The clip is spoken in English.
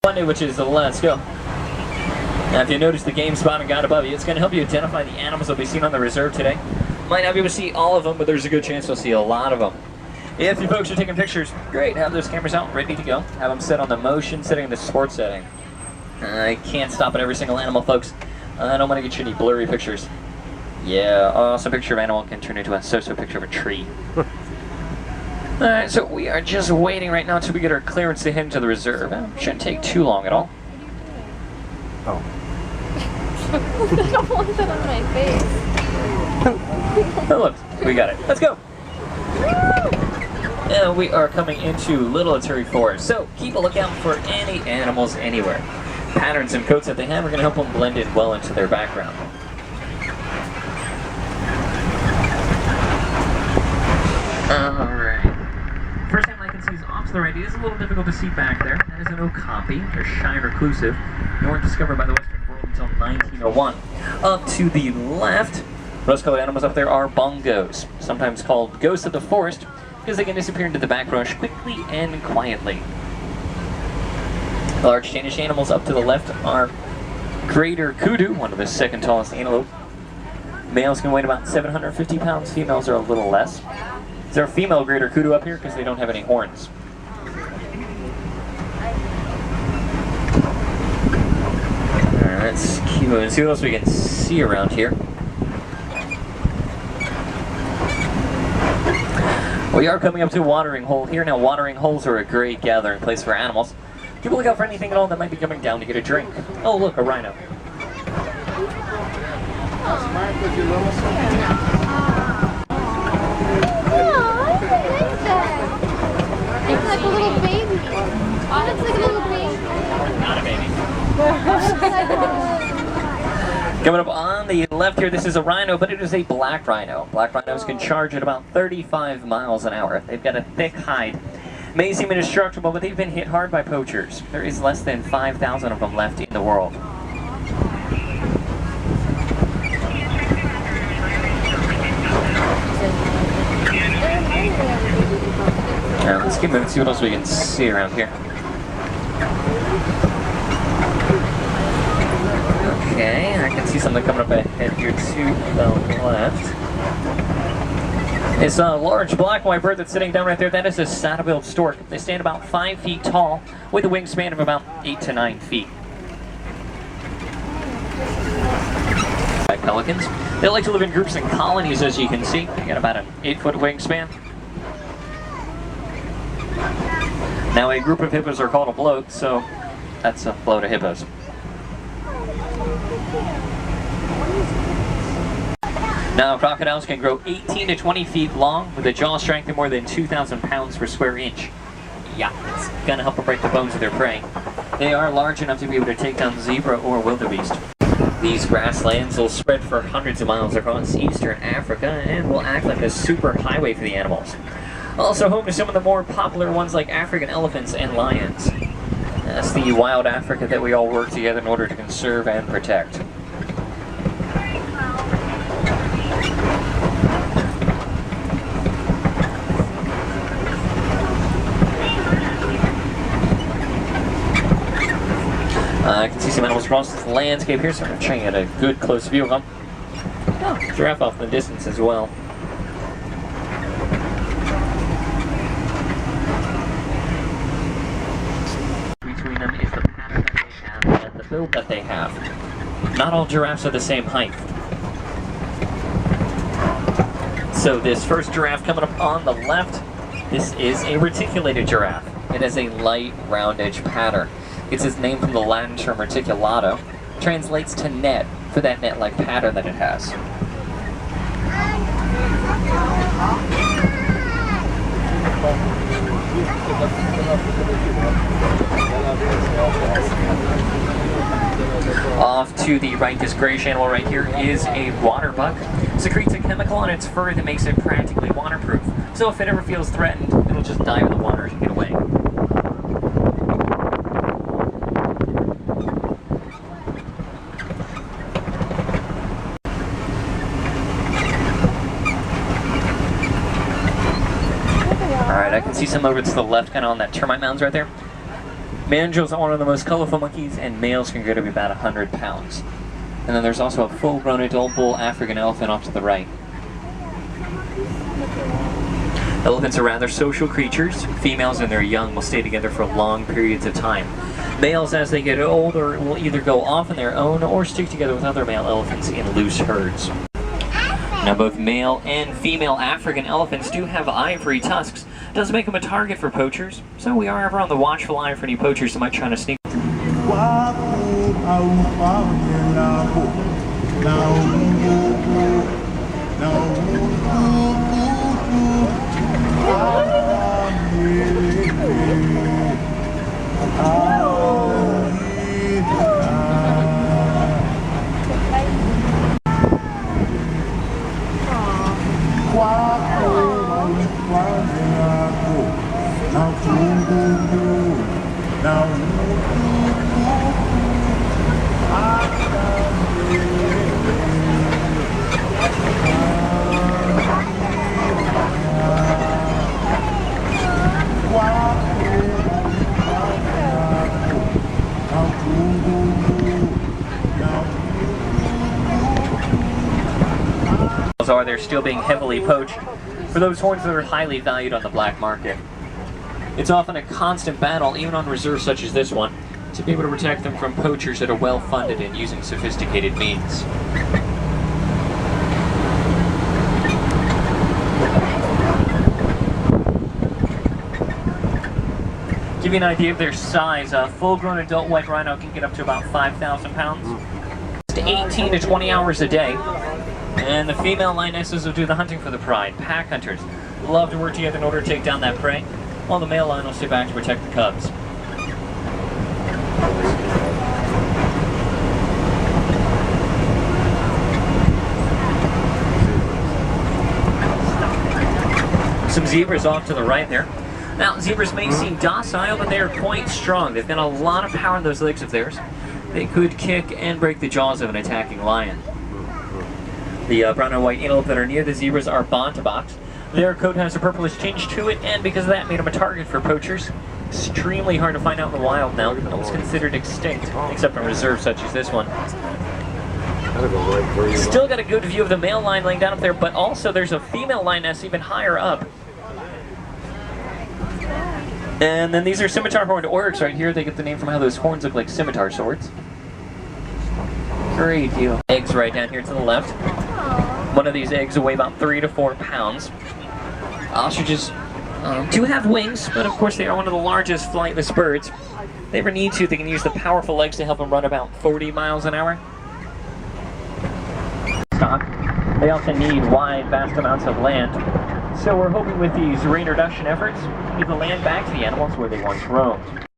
Monday, which is let's go. Now, if you notice the game spot and guide above you, it's going to help you identify the animals that will be seen on the reserve today. Might not be able to see all of them, but there's a good chance you'll see a lot of them. If you folks are taking pictures, great, have those cameras out, ready to go. Have them set on the motion setting and the sport setting. I can't stop at every single animal, folks. I don't want to get you any blurry pictures. Yeah, awesome picture of animal can turn into a so-so picture of a tree. Alright, so we are just waiting right now until we get our clearance to head into the reserve. Shouldn't take too long at all. Oh. I don't want that on my face. Oh, look, we got it. Let's go! And we are coming into Little Terry Forest, so keep a lookout for any animals anywhere. Patterns and coats that they have are going to help them blend in well into their background. Alright. First animal I can see is off to the right. It is a little difficult to see back there. That is an okapi. They're shy and reclusive. They weren't discovered by the Western world until 1901. Up to the left, rose-colored animals up there are bongos, sometimes called ghosts of the forest, because they can disappear into the backbrush quickly and quietly. Large Danish animals up to the left are greater kudu, one of the second tallest antelope. Males can weigh about 750 pounds, females are a little less. Is there a female greater kudu up here? Because they don't have any horns. Alright, let's keep moving, see what else we can see around here. We are coming up to a watering hole here. Now, watering holes are a great gathering place for animals. Keep a lookout for anything at all that might be coming down to get a drink. Oh, look, a rhino. It's like a little baby. It's like a little baby. Not a baby. Coming up on the left here, this is a rhino, but it is a black rhino. Black rhinos can charge at about 35 miles an hour. They've got a thick hide. May seem indestructible, but they've been hit hard by poachers. There is less than 5,000 of them left in the world. Now, let's keep moving, see what else we can see around here. Okay, I can see something coming up ahead here to the left. It's a large black and white bird that's sitting down right there. That is a saddle-billed stork. They stand about 5 feet tall with a wingspan of about 8 to 9 feet. Pelicans. They like to live in groups and colonies, as you can see. They got about an 8-foot wingspan. Now, a group of hippos are called a bloat, so that's a bloat of hippos. Now, crocodiles can grow 18 to 20 feet long with a jaw strength of more than 2,000 pounds per square inch. Yeah, it's gonna help them break the bones of their prey. They are large enough to be able to take down zebra or wildebeest. These grasslands will spread for hundreds of miles across eastern Africa and will act like a super highway for the animals. Also home to some of the more popular ones like African elephants and lions. That's the wild Africa that we all work together in order to conserve and protect. I can see some animals across the landscape here, so I'm trying to get a good close view of them. Oh, giraffe off in the distance as well. Between them is the pattern that they have and the build that they have. Not all giraffes are the same height. So this first giraffe coming up on the left, this is a reticulated giraffe. It has a light round edge pattern. It's its name from the Latin term reticulato, translates to net, for that net-like pattern that it has. Off to the right, this grayish animal right here is a water buck. Secretes a chemical on its fur that makes it practically waterproof. So if it ever feels threatened, it'll just dive in the water and get away. Alright, I can see some over to the left, kind of on that termite mounds right there. Mandrills are one of the most colorful monkeys, and males can grow to be about 100 pounds. And then there's also a full-grown adult bull African elephant off to the right. Elephants are rather social creatures. Females and their young will stay together for long periods of time. Males, as they get older, will either go off on their own or stick together with other male elephants in loose herds. Now, both male and female African elephants do have ivory tusks. It does make them a target for poachers, so we are ever on the watchful eye for any poachers that might try to sneak. They're still being heavily poached for those horns that are highly valued on the black market. It's often a constant battle, even on reserves such as this one, to be able to protect them from poachers that are well funded and using sophisticated means. Give you an idea of their size, a full-grown adult white rhino can get up to about 5,000 pounds. It's 18 to 20 hours a day. And the female lionesses will do the hunting for the pride. Pack hunters love to work together in order to take down that prey, while the male lion will stay back to protect the cubs. Some zebras off to the right there. Now, zebras may seem docile, but they are quite strong. They've got a lot of power in those legs of theirs. They could kick and break the jaws of an attacking lion. The brown and white antelope that are near the zebras are bontaboks. Their coat has a purplish tinge to it, and because of that made them a target for poachers. Extremely hard to find out in the wild now, almost considered extinct, except in reserves such as this one. Still got a good view of the male lion laying down up there, but also there's a female lioness even higher up. And then these are scimitar horned oryx right here. They get the name from how those horns look like scimitar swords. Great view. Eggs right down here to the left. One of these eggs will weigh about 3 to 4 pounds. Ostriches do have wings, but of course they are one of the largest flightless birds. If they ever need to, they can use the powerful legs to help them run about 40 miles an hour. They also need wide, vast amounts of land. So we're hoping with these reintroduction efforts, to give the land back to the animals where they once roamed.